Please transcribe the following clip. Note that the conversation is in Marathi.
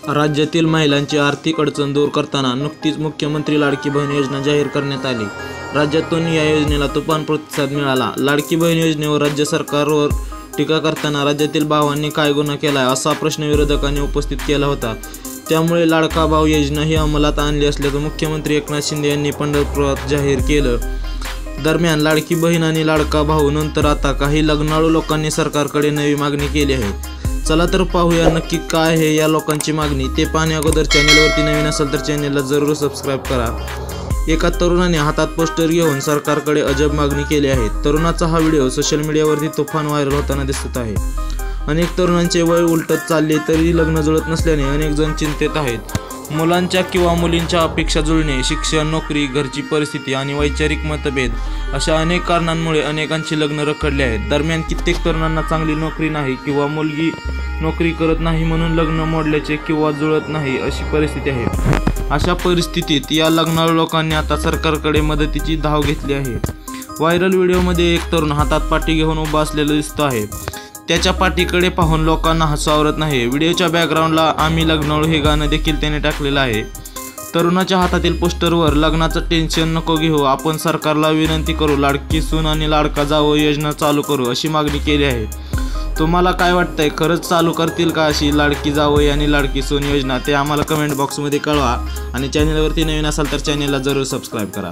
राज्यातील महिलांची आर्थिक अडचण दूर करताना नुकतीच मुख्यमंत्री लाडकी बहीण योजना जाहीर करण्यात आली। राज्यातून या योजनेला तुफान प्रतिसाद मिळाला। लाडकी बहीण योजनेवर राज्य सरकारवर टीका करताना राज्यातील भावांनी काय गुन्हा केलाय असा प्रश्न विरोधकांनी उपस्थित केला होता। त्यामुळे लाडका भाऊ योजना ही अंमलात आणली असल्याचं मुख्यमंत्री एकनाथ शिंदे यांनी पंढरपुरात जाहीर केलं। दरम्यान लाडकी बहीण आणि लाडका भाऊ नंतर आता काही लग्नाळू लोकांनी सरकारकडे नवी मागणी केली आहे। चला तर पाहूया नक्की काय आहे या लोकांची मागणी। ते पाहण्या अगोदर चॅनलवरती नवीन असेल तर चॅनलला जरूर सबस्क्राइब करा। एका तरुणाने हातात पोस्टर घेऊन सरकारकडे अजब मागणी केली आहे। तरुणाचा हा व्हिडिओ सोशल मीडियावरती तुफान व्हायरल होताना दिसत आहे। अनेक तरुणांचे वय उलटत चालले तरी लग्न जुळत नसल्याने अनेक जण चिंतेत आहेत। मुलांच्या किंवा मुलींच्या अपेक्षा जुळणे, शिक्षण, नोकरी, घरची परिस्थिती आणि वैचारिक मतभेद अशा अनेक कारणांमुळे अनेकांची लग्न रखडली आहेत। दरम्यान कित्येक तरुणांना चांगली नोकरी नाही किंवा मुलगी नोकरी करत नाही म्हणून लग्न मोडल्याचे किंवा जुळत नाही अशी परिस्थिती आहे। अशा परिस्थितीत या लग्नाळू लोकांनी आता सरकारकडे मदतीची धाव घेतली आहे। व्हायरल व्हिडिओमध्ये एक तरुण हातात पाटी घेऊन उभा असलेला दिसतो आहे। त्याच्या पाठीकडे पाहून लोकांना हसू आवरत नाही। व्हिडिओच्या बॅकग्राऊंडला आम्ही लग्नाळू हे गाणं देखील त्याने टाकलेलं आहे। तरुणाच्या हातातील पोस्टरवर लग्नाचं टेन्शन नको घेऊ, आपण सरकारला विनंती करू, लाडकी सून आणि लाडका जावई योजना चालू करू अशी मागणी केली आहे। तुम्हाला काय वाटतंय, खरंच चालू करतील का अशी लाडकी जावई आणि लाडकी सून योजना? ते आम्हाला कमेंट बॉक्समध्ये कळवा आणि चॅनलवरती नवीन असाल तर चॅनलला जरूर सबस्क्राईब करा।